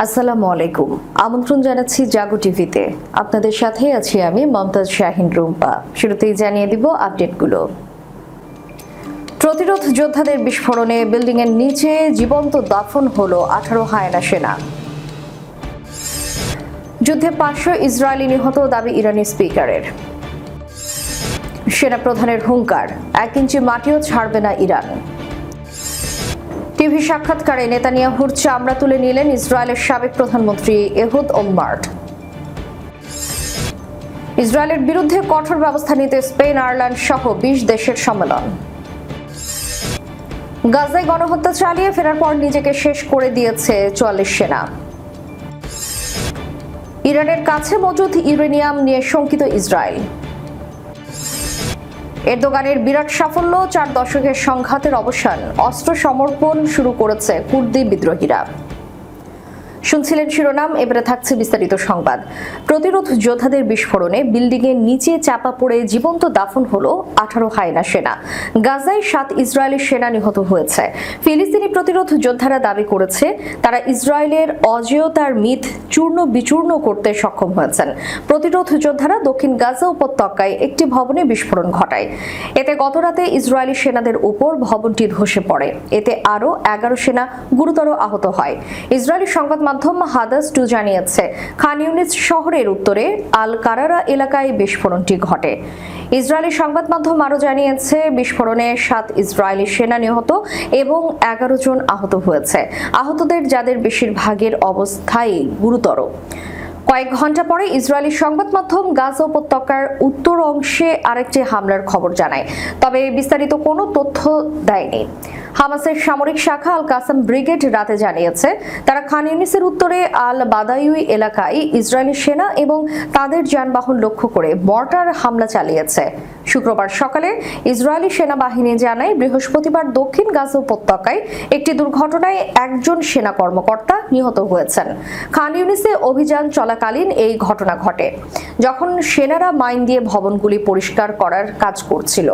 আসসালামু আলাইকুম। আমন্ত্রণ জানাচ্ছি জাগো টিভিতে। আপনাদের সাথে আছি আমি মমতাজ শাহিন রুম্পা। শুরুতেই জানিয়ে দিব আপডেটগুলো। প্রতিরোধ যোদ্ধাদের বিস্ফোরণে বিল্ডিং এর নিচে জীবন্ত দাফন হলো 18 হায়না সেনা। যুদ্ধে 500 ইসরায়েলি নিহত দাবি ইরানি স্পিকারের। সেনাপ্রধানের হুঙ্কার, 1 ইঞ্চি মাটিও ছাড়বে না ইরান। টিভি সাক্ষাৎকারে নেতানিয়াহুর চামড়া তুলে নিলেন ইসরায়েলের সাবেক প্রধানমন্ত্রী এহুদ ওলমার্ট। ইসরায়েলের বিরুদ্ধে কঠোর ব্যবস্থা নিতে স্পেন, আয়ারল্যান্ড সহ 20 দেশের সম্মেলন। গাজায় গণহত্যা চালিয়ে ফেরার পর নিজেকে শেষ করে দিয়েছে 44 সেনা। ইরানের কাছে মজুদ ইউরেনিয়াম নিয়ে শঙ্কিত ইসরায়েল। এরদোগানের বিরাট সাফল্য, 4 দশকের সংঘাতের অবসান, অস্ত্র সমর্পণ শুরু করেছে কুর্দি বিদ্রোহীরা। শুনছিলেন শিরোনাম, এবারে থাকছে বিস্তারিত সংবাদ। প্রতিরোধ যোদ্ধাদের বিস্ফোরণে বিল্ডিং এর নিচে চাপা পড়ে জীবন্ত দাফন হলো 18 হায়না সেনা। গাজায় 7 ইসরায়েলি সেনা নিহত হয়েছে। ফিলিস্তিনি প্রতিরোধ যোদ্ধারা দাবি করেছে তারা ইসরায়েলের অজেয়তার মিথ চূর্ণ বিচূর্ণ করতে সক্ষম হয়েছেন। প্রতিরোধ যোদ্ধারা দক্ষিণ গাজা উপত্যকায় একটি ভবনে বিস্ফোরণ ঘটায়। এতে গতরাতে ইসরায়েলি সেনাদের উপর ভবনটি ধসে পড়ে। এতে আরও 11 সেনা গুরুতর আহত হয়। ইসরায়েলি সংবাদ মাধ্যম হাদাস 2 জানিয়েছে খান ইউনিস শহরের উত্তরে আল কারারা এলাকায় বিস্ফোরণটি ঘটে। ইসরায়েলি সংবাদ মাধ্যম আরও জানিয়েছে বিস্ফোরণে 7 ইসরায়েলি সেনা নিহত এবং 11 জন আহত হয়েছে। আহতদের যাদের বেশিরভাগের অবস্থাই গুরুতর। কয়েক ঘন্টা পরে ইসরায়েলি সংবাদ মাধ্যম গাজা উপত্যকার উত্তর অংশে আরেকটি হামলার খবর জানায়, তবে বিস্তারিত কোনো তথ্য দেয়নি। হামাসের সামরিক শাখা আল কাসাম ব্রিগেড রাতে জানিয়েছে তারা খান ইউনিসের উত্তরে আল বাদায়ুই এলাকায় ইসরায়েলি সেনা এবং তাদের যানবাহন লক্ষ্য করে মর্টার হামলা চালিয়েছে। শুক্রবার সকালে ইসরায়েলি সেনাবাহিনী জানায় বৃহস্পতিবার দক্ষিণ গাজা উপত্যকায় একটি দুর্ঘটনায় 1 জন সেনা কর্মকর্তা নিহত হয়েছেন। খান ইউনিসে অভিযান চলাকালীন এই ঘটনা ঘটে, যখন সেনারা মাইন দিয়ে ভবনগুলি পরিষ্কার করার কাজ করছিল।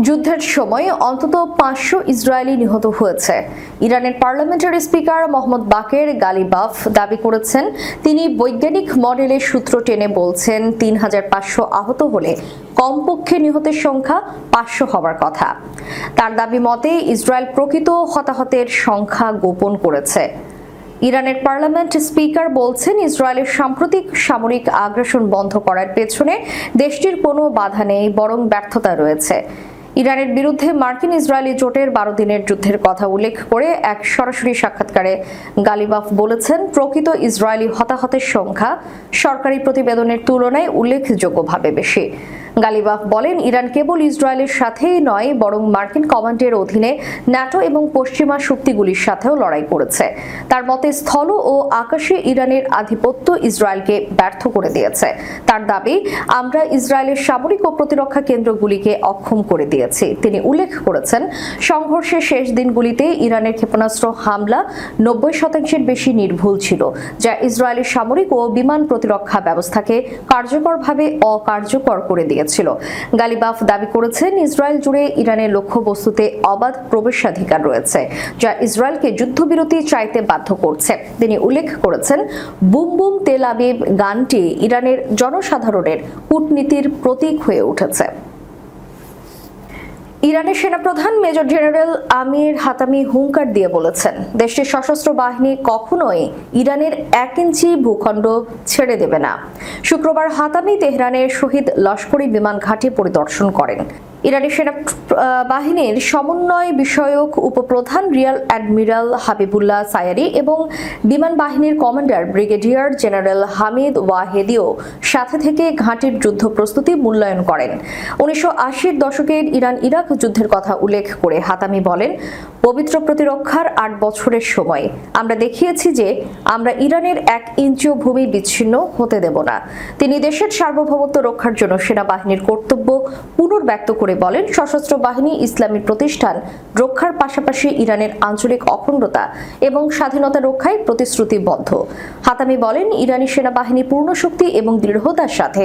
যুদ্ধের সময় অন্তত 500 ইসরায়েলি নিহত হয়েছে। ইরানের পার্লামেন্টারি স্পিকার মোহাম্মদ বাকের গালিবাফ দাবি করেছেন তিনি বৈজ্ঞানিক মডেলের সূত্র টেনে বলছেন 3500 আহত হলে কমপক্ষে নিহতের সংখ্যা 500 হওয়ার কথা। তার দাবি মতে ইসরায়েল প্রকৃত হতাহতের সংখ্যা গোপন করেছে। ইরানের পার্লামেন্ট স্পিকার বলছেন ইসরায়েলের সাম্প্রতিক সামরিক আগ্রাসন বন্ধ করার পেছনে দেশটির কোনো বাধা নেই, বরং ব্যর্থতা রয়েছে। ইরানের বিরুদ্ধে মার্কিন ইসরায়েলি জোটের 12 দিনের যুদ্ধের কথা উল্লেখ করে এক সরাসরি সাক্ষাৎকারে গালিবাফ বলেছেন প্রকৃত ইসরায়েলি হতাহতের সংখ্যা সরকারি প্রতিবেদনের তুলনায় উল্লেখযোগ্যভাবে বেশি। গালিবাফ বলেন ইরান কেবল ইসরায়েলের সাথেই নয়, বরং মার্কিন কমান্ডের অধীনে ন্যাটো এবং পশ্চিমা শক্তিগুলির সাথেও লড়াই করেছে। তার মতে স্থল ও আকাশে ইরানের আধিপত্য ইসরায়েলকে ব্যর্থ করে দিয়েছে। তার দাবি, আমরা ইসরায়েলের সামরিক ও প্রতিরক্ষা কেন্দ্রগুলিকে অক্ষম করে দিয়েছি। তিনি উল্লেখ করেছেন সংঘর্ষের শেষ দিনগুলিতে ইরানের ক্ষেপণাস্ত্র হামলা 90% বেশি নির্ভুল ছিল, যা ইসরায়েলের সামরিক ও বিমান প্রতিরক্ষা ব্যবস্থাকে কার্যকরভাবে অকার্যকর করে দিয়েছে। গালিবাফ দাবি করেছেন ইসরায়েল জুড়ে ইরানের লক্ষ্যবস্তুতে অবাধ প্রবেশাধিকার রয়েছে, যা ইসরায়েলকে যুদ্ধবিরতি চাইতে বাধ্য করছে। তিনি উল্লেখ করেছেন বুম বুম তেল আবিব গানটি ইরানের জনসাধারণের কূটনীতির প্রতীক হয়ে উঠেছে। ইরানের সেনাপ্রধান মেজর জেনারেল আমির হাতামি হুঙ্কার দিয়ে বলেছেন দেশটির সশস্ত্র বাহিনী কখনোই ইরানের 1 ইঞ্চি ভূখণ্ড ছেড়ে দেবে না। শুক্রবার হাতামি তেহরানের শহীদ লস্করি বিমান ঘাঁটি পরিদর্শন করেন। ইরানি সেনা বাহিনীর সমন্বয় বিষয়ক উপপ্রধান রিয়ার অ্যাডমিরাল হাবিবুল্লাহ সায়ারি এবং বিমান বাহিনীর কমান্ডার ব্রিগেডিয়ার জেনারেল হামিদ ওয়াহেদিও সাথে থেকে ঘাঁটির যুদ্ধ প্রস্তুতি মূল্যায়ন করেন। 1980-র দশকের ইরান ইরাক যুদ্ধের কথা উল্লেখ করে হাতামি বলেন, পবিত্র প্রতিরক্ষার 8 বছরের সময় আমরা দেখিয়েছি যে আমরা ইরানের 1 ইঞ্চিও ভূমি বিচ্ছিন্ন হতে দেব না। তিনি দেশের সার্বভৌমত্ব রক্ষার জন্য সেনাবাহিনীর কর্তব্য পুনর্ব্যক্ত করে বলেন সশস্ত্র বাহিনী ইসলামী প্রতিষ্ঠান রক্ষার পাশাপাশি ইরানের আঞ্চলিক অখণ্ডতা এবং স্বাধীনতা রক্ষায় প্রতিশ্রুতিবদ্ধ। হাতামি বলেন ইরানি সেনাবাহিনী পূর্ণ শক্তি এবং দৃঢ়তার সাথে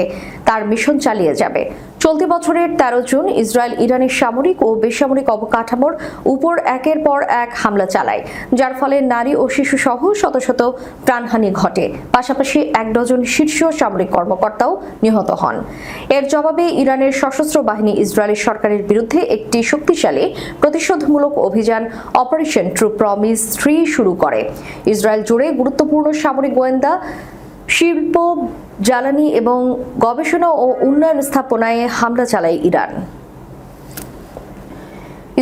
তার মিশন চালিয়ে যাবে। চলতি বছরের 13 জুন ইসরায়েল ইরানের সামরিক ও বেসামরিক অবকাঠামোর উপর একের পর এক হামলা চালায়, যার ফলে নারী ও শিশু সহ শত শত প্রাণহানি ঘটে। পাশাপাশি 1 ডজন শীর্ষ সামরিক কর্মকর্তাও নিহত হন। এর জবাবে ইরানের সশস্ত্র বাহিনী ইসরায়েলের সরকারের বিরুদ্ধে একটি শক্তিশালী প্রতিশোধমূলক অভিযান অপারেশন ট্রু প্রমিস 3 শুরু করে। ইসরায়েল জুড়ে গুরুত্বপূর্ণ সামরিক গোয়েন্দা, শিল্প, জ্বালানি এবং গবেষণা ও উন্নয়ন স্থাপনায় হামলা চালায় ইরান।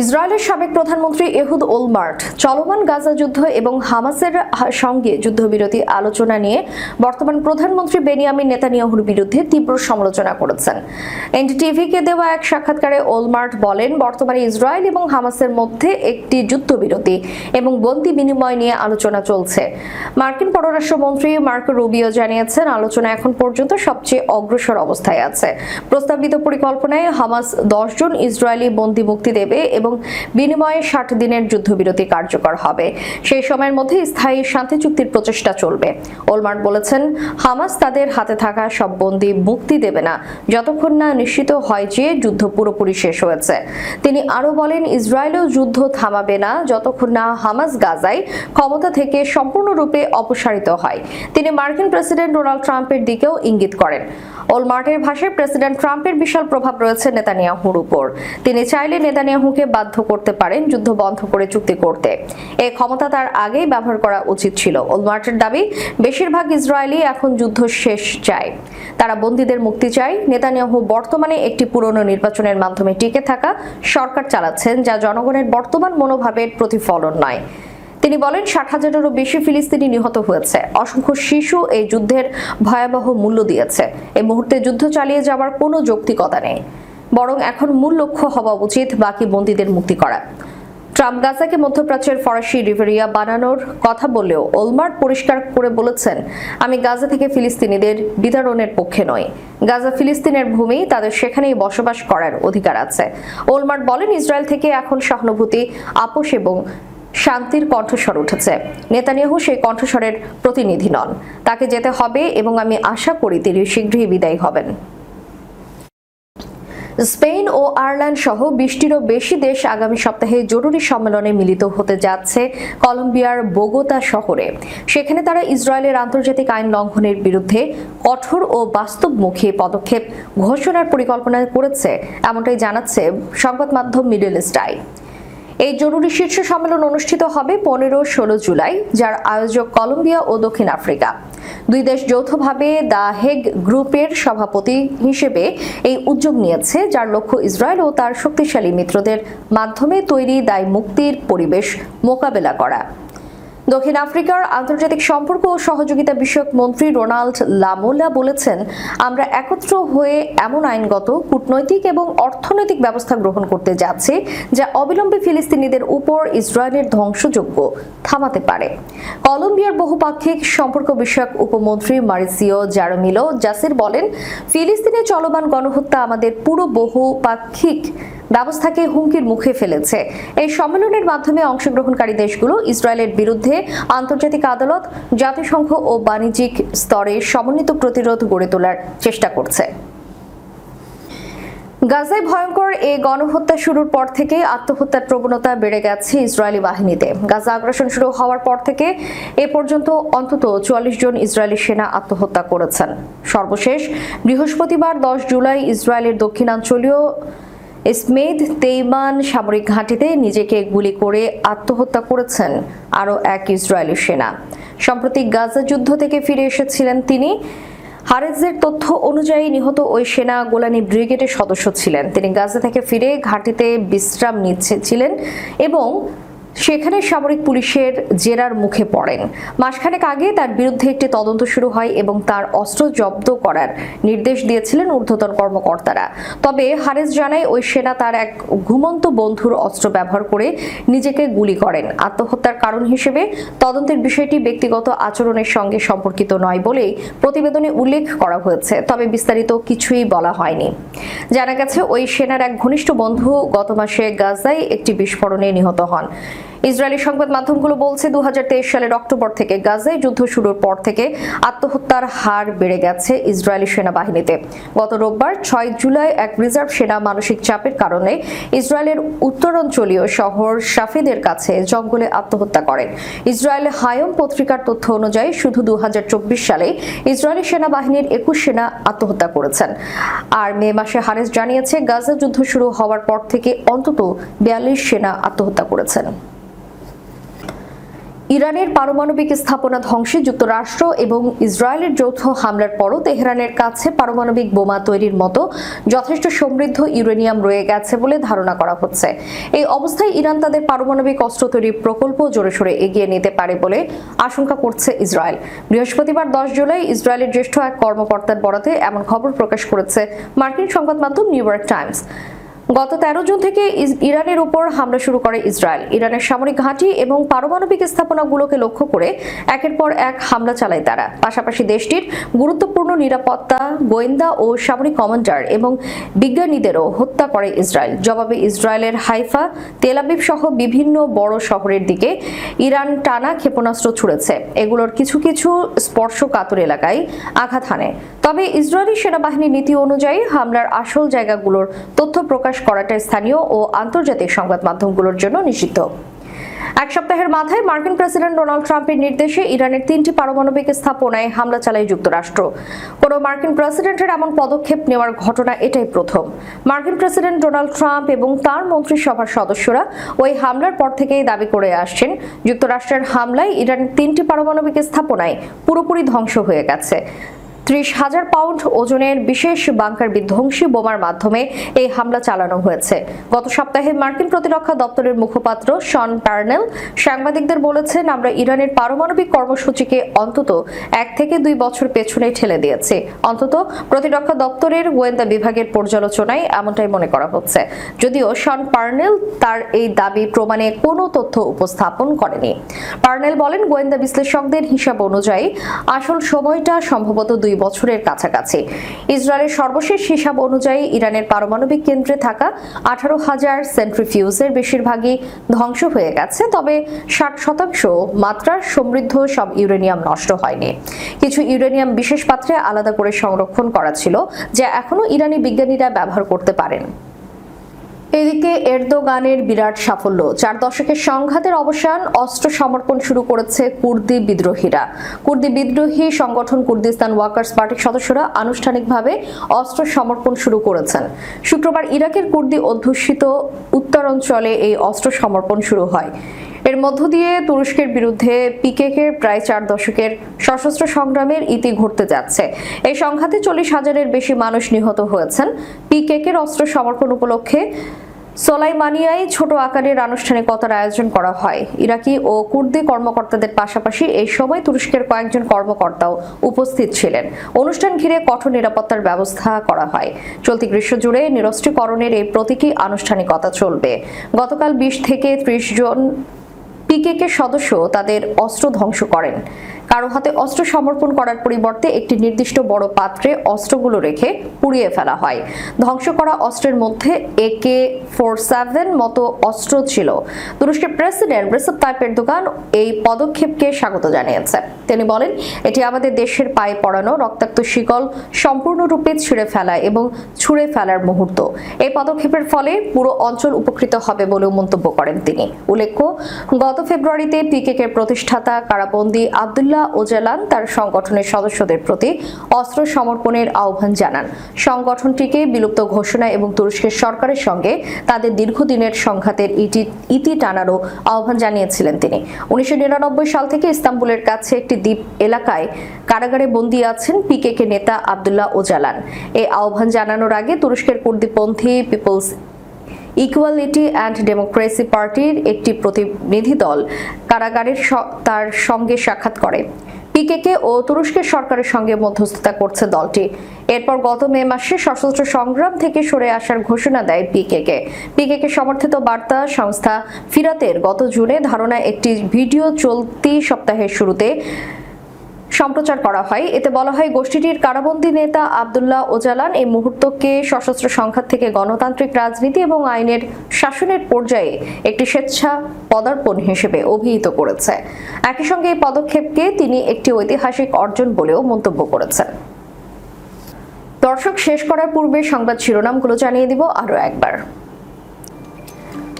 ইসরায়েলের সাবেক প্রধানমন্ত্রী এহুদ ওলমার্ট চলমান গাজা যুদ্ধ এবং হামাসের সঙ্গে যুদ্ধবিরতি আলোচনা নিয়ে বর্তমান প্রধানমন্ত্রী বেনিয়ামিন নেতানিয়াহুর বিরুদ্ধে তীব্র সমালোচনা করেছেন। এনডিটিভিকে দেওয়া এক সাক্ষাৎকারে ওলমার্ট বলেন, বর্তমানে ইসরায়েল এবং হামাসের মধ্যে একটি যুদ্ধবিরতি এবং বন্দী বিনিময় নিয়ে আলোচনা চলছে। মার্কিন পররাষ্ট্রমন্ত্রী মার্কো রুবিও জানিয়েছেন, আলোচনা এখন পর্যন্ত সবচেয়ে অগ্রসর অবস্থায় আছে। প্রস্তাবিত পরিকল্পনায় হামাস 10 জন ইসরায়েলি বন্দী মুক্তি দেবে এবং বিনিময়ে 60 দিনের যুদ্ধবিরতি কার্যকর হবে। সেই সময়ের মধ্যে স্থায়ী শান্তি চুক্তির প্রচেষ্টা চলবে। ওলমার্ট বলেছেন, হামাস তাদের হাতে থাকা সব বন্দী মুক্তি দেবে না যতক্ষণ না নিশ্চিত হয় যে যুদ্ধ পুরোপুরি শেষ হয়েছে। তিনি আরো বলেন, ইসরায়েলও যুদ্ধ থামাবে না যতক্ষণ না হামাস গাজায় ক্ষমতা থেকে সম্পূর্ণরূপে অপসারিত হয়। তিনি মার্কিন প্রেসিডেন্ট ডোনাল্ড ট্রাম্পের দিকেও ইঙ্গিত করেন। ওলমার্টের ভাষায় প্রেসিডেন্ট ট্রাম্পের বিশাল প্রভাব রয়েছে নেতানিয়াহুর উপর। তিনি চাইলে নেতানিয়াহুকে বাধ্য করতে পারেন যুদ্ধ বন্ধ করে চুক্তি করতে। এই ক্ষমতা তার আগেই ব্যবহার করা উচিত ছিল। ওলমার্টের দাবি, বেশিরভাগ ইসরায়েলি এখন যুদ্ধ শেষ চায়। তারা বন্দীদের মুক্তি চায়। নেতানিয়াহু বর্তমানে একটি পুরনো নির্বাচনের মাধ্যমে টিকে থাকা সরকার চালাচ্ছেন, যা জনগণের বর্তমান মনোভাবের প্রতিফলন নয়। তিনি বলেন, 60,000-এরও বেশি ফিলিস্তিনি নিহত হয়েছে। অসংখ্য শিশু এই যুদ্ধের ভয়াবহ মূল্য দিয়েছে। এই মুহূর্তে যুদ্ধ চালিয়ে যাওয়ার কোনো যৌক্তিকতা নেই, বরং এখন মূল লক্ষ্য হওয়া উচিত বাকি বন্দীদের মুক্তি করা। ট্রাম্প গাজাকে মধ্যপ্রাচ্যের ফরাসি রিভেরিয়া বানানোর কথা বললেও ওলমার্ট পরিষ্কার করে বলেছেন, আমি গাজা থেকে ফিলিস্তিনিদের বিতাড়নের পক্ষে নই। গাজা ফিলিস্তিনের ভূমি, তাদের সেখানেই বসবাস করার অধিকার আছে। ওলমার্ট বলেন, ইসরায়েল থেকে এখন সহানুভূতি, আপোষ এবং শান্তির কণ্ঠস্বর উঠেছে। নেতানিয়াহু সেই কণ্ঠস্বরের প্রতিনিধি নন। তাকে যেতে হবে এবং আমি আশা করি তিনি শীঘ্রই বিদায়ী হবেন। স্পেন ও আয়ারল্যান্ড সহ 20টিরও বেশি দেশ আগামী সপ্তাহে জরুরি সম্মেলনে মিলিত হতে যাচ্ছে কলম্বিয়ার বোগোতা শহরে। সেখানে তারা ইসরায়েলের আন্তর্জাতিক আইন লঙ্ঘনের বিরুদ্ধে কঠোর ও বাস্তবমুখী পদক্ষেপ ঘোষণার পরিকল্পনা করেছে, এমনটাই জানাচ্ছে সংবাদ মাধ্যম মিডল ইস্ট আই। এই জরুরি শীর্ষ সম্মেলন অনুষ্ঠিত হবে 15-16 জুলাই, যার আয়োজক কলম্বিয়া ও দক্ষিণ আফ্রিকা। দুই দেশ যৌথভাবে দ্য হেগ গ্রুপের সভাপতি হিসেবে এই উদ্যোগ নিয়েছে, যার লক্ষ্য ইসরায়েল ও তার শক্তিশালী মিত্রদের মাধ্যমে তৈরি দায় মুক্তির পরিবেশ মোকাবেলা করা। দক্ষিণ আফ্রিকার আন্তর্জাতিক সম্পর্ক ও সহযোগিতা বিষয়ক মন্ত্রী রোনাল্ড লামোলা বলেছেন, আমরা একত্র হয়ে এমন আইনগত, কূটনৈতিক এবং অর্থনৈতিক ব্যবস্থা গ্রহণ করতে যাচ্ছি যা অবিলম্বে ফিলিস্তিনিদের উপর ইসরায়েলের ধ্বংসযজ্ঞ থামাতে পারে। কলম্বিয়ার বহুপাক্ষিক সম্পর্ক বিষয়ক উপমন্ত্রী মারিসিও জারমিলো জাসির বলেন, ফিলিস্তিনে চলমান গণহত্যা আমাদের পুরো বহুপাক্ষিক ব্যবস্থাকে হুমকির মুখে ফেলেছে। এই সম্মেলনের মাধ্যমে অংশগ্রহণকারী দেশগুলো ইসরায়েলের বিরুদ্ধে আন্তর্জাতিক আদালত, জাতিসংঘ ও বাণিজ্যিক স্তরে সমন্বিত প্রতিরোধ গড়ে তোলার চেষ্টা করছে। গাজায় ভয়ঙ্কর এই গণহত্যা শুরুর পর থেকে আত্মহত্যার প্রবণতা বেড়ে গেছে ইসরায়েলি বাহিনীতে। গাজা আগ্রাসন শুরু হওয়ার পর থেকে এ পর্যন্ত অন্তত 44 জন ইসরায়েলি সেনা আত্মহত্যা করেছেন। সর্বশেষ বৃহস্পতিবার 10 জুলাই ইসরায়েলের দক্ষিণাঞ্চলীয় ইসমেদ তেইমান সামরিক ঘাঁটিতে নিজেকে গুলি করে আত্মহত্যা করেছেন আরও এক ইসরায়েলি সেনা। সম্প্রতি গাজা যুদ্ধ থেকে ফিরে এসেছিলেন তিনি। হারেজের তথ্য অনুযায়ী নিহত ওই সেনা গোলানি ব্রিগেডের সদস্য ছিলেন। তিনি গাজা থেকে ফিরে ঘাঁটিতে বিশ্রাম নিচ্ছিলেন এবং সেখানে সামরিক পুলিশের জেরার মুখে পড়েন। মাসখানেক আগে তার বিরুদ্ধে একটি তদন্ত শুরু হয় এবং তার অস্ত্র জব্দ করার নির্দেশ দিয়েছিলেন ঊর্ধ্বতন কর্মকর্তারা। তবে হারেস জানায়, ওই সেনা তার এক ঘুমন্ত বন্ধুর অস্ত্র ব্যবহার করে নিজেকে গুলি করেন। আত্মহত্যার কারণ হিসেবে তদন্তের বিষয়টি ব্যক্তিগত আচরণের সঙ্গে সম্পর্কিত নয় বলেই প্রতিবেদনে উল্লেখ করা হয়েছে, তবে বিস্তারিত কিছুই বলা হয়নি। জানা গেছে, ওই সেনার এক ঘনিষ্ঠ বন্ধু গত মাসে গাজায় একটি বিস্ফোরণে নিহত হন। ইসরায়েলি সংবাদ মাধ্যমগুলো বলছে 2023 সালের অক্টোবর থেকে গাজায় যুদ্ধ শুরুর পর থেকে আত্মহত্যার হার বেড়ে গেছে ইসরায়েলি সেনাবাহিনীতে। গত রোববার 6 জুলাই এক রিজার্ভ সেনা মানসিক চাপের কারণে ইসরায়েলের উত্তরাঞ্চলীয় শহর শাফিদের কাছে জঙ্গলে আত্মহত্যা করেন। ইসরায়েল হায়ম পত্রিকার তথ্য অনুযায়ী শুধু 2024 সালে ইসরায়েলি সেনাবাহিনীর 21 সেনা আত্মহত্যা করেছেন। আর মে মাসে হারেস জানিয়েছে গাজা যুদ্ধ শুরু হওয়ার পর থেকে অন্তত 42 সেনা আত্মহত্যা করেছেন। ইরানের পারমাণবিক স্থাপনা ধ্বংসে যুক্তরাষ্ট্র এবং ইসরায়েলের যৌথ হামলার পরও তেহরানের কাছে পারমাণবিক বোমা তৈরির মতো যথেষ্ট সমৃদ্ধ ইউরেনিয়াম রয়ে গেছে বলে ধারণা করা হচ্ছে। এই অবস্থায় ইরান তাদের পারমাণবিক অস্ত্র তৈরির প্রকল্প জোরেশোরে এগিয়ে নিতে পারে বলে আশঙ্কা করছে ইসরায়েল। বৃহস্পতিবার 10 জুলাই ইসরায়েলের জ্যেষ্ঠ এক কর্মকর্তার বরাতে এমন খবর প্রকাশ করেছে মার্কিন সংবাদ মাধ্যম নিউ ইয়র্ক টাইমস। গত 13 জুন থেকে ইরানের উপর হামলা শুরু করে ইসরায়েল। ইরানের সামরিক ঘাঁটি এবং পারমাণবিক স্থাপনাগুলোকে লক্ষ্য করে একের পর এক হামলা চালায় তারা। পাশাপাশি দেশটির গুরুত্বপূর্ণ নিরাপত্তা, গোয়েন্দা ও সামরিক কমান্ডার এবং বিজ্ঞানীদেরও হত্যা করে ইসরায়েল। জবাবে ইসরায়েলের হাইফা, তেল আবিব সহ বিভিন্ন বড় শহরের দিকে ইরান টানা ক্ষেপণাস্ত্র ছুড়েছে। এগুলোর কিছু কিছু স্পর্শকাতর এলাকায় আঘাত হানে। তবে ইসরায়েলি সেনাবাহিনীর নীতি অনুযায়ী হামলার আসল জায়গাগুলোর তথ্য প্রকাশ করাটা স্থানীয় ও আন্তর্জাতিক সংবাদ মাধ্যমগুলোর জন্য নিষিদ্ধ। এক সপ্তাহের মাথায় মার্কিন প্রেসিডেন্ট ডোনাল্ড ট্রাম্পের নির্দেশে ইরানের 3টি পারমাণবিক স্থাপনায় হামলা চালায় যুক্তরাষ্ট্র। কোনো মার্কিন প্রেসিডেন্টের এমন পদক্ষেপ নেওয়ার ঘটনা এটাই প্রথম। মার্কিন প্রেসিডেন্ট ডোনাল্ড ট্রাম্প এবং তার মন্ত্রিসভার সদস্যরা ওই হামলার পর থেকেই দাবি করে আসছেন যুক্তরাষ্ট্রের হামলায় ইরানের 3টি পারমাণবিক স্থাপনায় পুরোপুরি ধ্বংস হয়ে গেছে। 30,000 পাউন্ড ওজনের বিশেষ বাংকার বিধ্বংসী বোমার মাধ্যমে এই হামলা চালানো হয়েছে। গত সপ্তাহে মার্কিন প্রতিরক্ষা দপ্তরের মুখপাত্র শন পার্নেল সাংবাদিকদের বলেছেন, আমরা ইরানের পারমাণবিক কর্মসূচিকে অন্তত 1 থেকে 2 বছর পেছনে ঠেলে দিয়েছি। অন্তত প্রতিরক্ষা দপ্তরের গোয়েন্দা বিভাগের পর্যালোচনায় এমনটাই মনে করা হচ্ছে। যদিও শন পার্নেল তার এই দাবি প্রমাণে কোনো তথ্য উপস্থাপন করেনি। পার্নেল বলেন, গোয়েন্দা বিশ্লেষকদের হিসাব অনুযায়ী আসল সময়টা সম্ভবত 2 বছরের কাছাকাছি। ইসরায়েলের সর্বশেষ হিসাব অনুযায়ী ইরানের পারমাণবিক কেন্দ্রে থাকা 18,000 সেন্ট্রিফিউজের বেশিরভাগই ধ্বংস হয়ে গেছে। তবে 60% মাত্রার সমৃদ্ধ সব ইউরেনিয়াম নষ্ট হয়নি। কিছু ইউরেনিয়াম বিশেষ পাত্রে আলাদা করে সংরক্ষণ করা ছিল, যা এখনো ইরানি বিজ্ঞানীরা ব্যবহার করতে পারেন। এদিকে এরদোগানের বিরাট সাফল্য, 4 দশকের সংঘাতের অবসান, অস্ত্র সমর্পণ শুরু করেছে কুর্দি বিদ্রোহীরা। কুর্দি বিদ্রোহী সংগঠন কুর্দিস্তান ওয়ার্কার্স পার্টির সদস্যরা আনুষ্ঠানিকভাবে অস্ত্র সমর্পণ শুরু করেছেন। শুক্রবার ইরাকের কুর্দি অধ্যুষিত উত্তরাঞ্চলে এই অস্ত্র সমর্পণ শুরু হয়। এর মধ্য দিয়ে তুরস্কের বিরুদ্ধে পিকেকের প্রায় 4 দশকের সশস্ত্র সংগ্রামের ইতি ঘটতে যাচ্ছে। এই সংঘাতে 40,000-এর বেশি মানুষ নিহত হয়েছেন। পিকেকের অস্ত্র সমর্পণ উপলক্ষে সোলাইমানিয়ায় ছোট আকারের আনুষ্ঠানিকতার আয়োজন করা হয়। ইরাকি ও কুর্দি কর্মকর্তাদের পাশাপাশি এই সময় তুরস্কের কয়েকজন কর্মকর্তাও উপস্থিত ছিলেন। অনুষ্ঠান ঘিরে কঠোর নিরাপত্তার ব্যবস্থা করা হয়। চলতি গ্রীষ্ম জুড়ে নিরস্ত্রীকরণের এই প্রতীকী আনুষ্ঠানিকতা চলবে। গতকাল 20 থেকে 30 জন পিকেকে সদস্য তাদের অস্ত্র ধ্বংস করেন। কারো হাতে অস্ত্র সমর্পণ করার পরিবর্তে একটি নির্দিষ্ট বড় পাত্রে অস্ত্রগুলো রেখে পুড়িয়ে ফেলা হয়। ধ্বংস করা অস্ত্রের মধ্যে AK-47 মতো অস্ত্র ছিল। তুরস্কের প্রেসিডেন্ট রিসেপ তাইপ এরদোগান এই পদক্ষেপকে স্বাগত জানিয়েছেন। তিনি বলেন, এটি আমাদের দেশের পায়ে পড়ানো রক্তাক্ত শিকল সম্পূর্ণরূপে ছিঁড়ে ফেলা এবং ছুঁড়ে ফেলার মুহূর্ত। এই পদক্ষেপের ফলে পুরো অঞ্চল উপকৃত হবে বলেও মন্তব্য করেন তিনি। উল্লেখ্য, গত ফেব্রুয়ারিতে পিকেকের প্রতিষ্ঠাতা কারাবন্দী আব্দুল্লাহ ওজালান তার সংগঠনের সদস্যদের প্রতি অস্ত্র সমর্পণের আহ্বান জানান। সংগঠনটিকে বিলুপ্ত ঘোষণা এবং তুরস্কের সরকারের সঙ্গে তাদের দীর্ঘদিনের সংঘাতের ইতি টানারও আহ্বান জানিয়েছিলেন তিনি। 1999 সাল থেকে ইস্তাম্বুলের কাছে একটি দ্বীপ এলাকায় কারাগারে বন্দী আছেন পিকেকে নেতা আব্দুল্লাহ ওজালান। এই আহ্বান জানানোর আগে তুরস্কের কুর্দিপন্থী পিপলস ইকুয়ালিটি অ্যান্ড ডেমোক্রেসি পার্টির একটি প্রতিনিধি দল কারাগারের তার সঙ্গে সাক্ষাৎ করে। পিকেকে ও তুরস্কের সরকারের সঙ্গে মধ্যস্থতা করছে দলটি। এরপর গত মে মাসে সশস্ত্র সংগ্রাম থেকে সরে আসার ঘোষণা দেয় পিকেকে সমর্থিত বার্তা সংস্থা ফিরাতের গত জুনে ধারণা একটি ভিডিও চলতি সপ্তাহের শুরুতে সম্প্রচার করা হয়। এতে বলা হয়, গোষ্ঠীটির কারাবন্দী নেতা আব্দুল্লাহ ওজালান এই মুহূর্তকে সশস্ত্র সংঘাত থেকে গণতান্ত্রিক রাজনীতি এবং আইনের শাসনের পর্যায়ে একটি স্বেচ্ছা পদার্পণ হিসেবে অভিহিত করেছে। একই সঙ্গে এই পদক্ষেপকে তিনি একটি ঐতিহাসিক অর্জন বলেও মন্তব্য করেছেন। দর্শক, শেষ করার পূর্বে সংবাদ শিরোনামগুলো জানিয়ে দিব আরও একবার।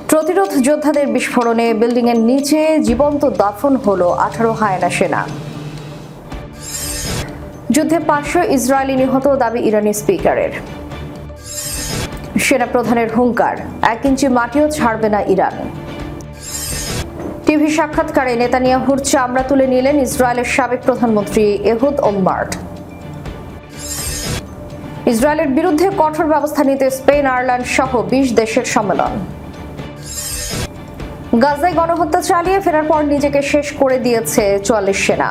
প্রতিরোধ যোদ্ধাদের বিস্ফোরণে বিল্ডিংয়ের নিচে জীবন্ত দাফন হলো 18 হায়না সেনা। যুদ্ধে 500 ইসরায়েলি নিহত, দাবি ইরানি স্পিকারের। সেনা প্রধানের হুঙ্কার, 1 ইঞ্চি মাটিও ছাড়বে না ইরান। টিভি সাক্ষাৎকারে নেতানিয়াহুর চামড়া তুলে নিলেন ইসরায়েলের সাবেক প্রধানমন্ত্রী এহুদ ওলমার্ট। ইসরায়েলের বিরুদ্ধে কঠোর ব্যবস্থা নিতে স্পেন, আয়ারল্যান্ড সহ 20 দেশের সম্মেলন। গাজায় গণহত্যা চালিয়ে ফেরার পর নিজেকে শেষ করে দিয়েছে 44 সেনা।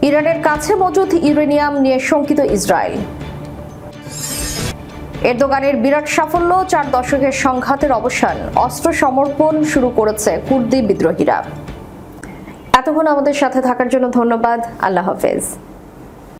ইরানের কাছে মজুদ ইউরেনিয়াম নিয়ে শঙ্কিত ইসরায়েল। এরদোগানের বিরাট সাফল্য, 4 দশকের সংঘাতের অবসান, অস্ত্র সমর্পণ শুরু করেছে কুর্দি বিদ্রোহীরা। এতক্ষণ আমাদের সাথে থাকার জন্য ধন্যবাদ। আল্লাহ হাফেজ।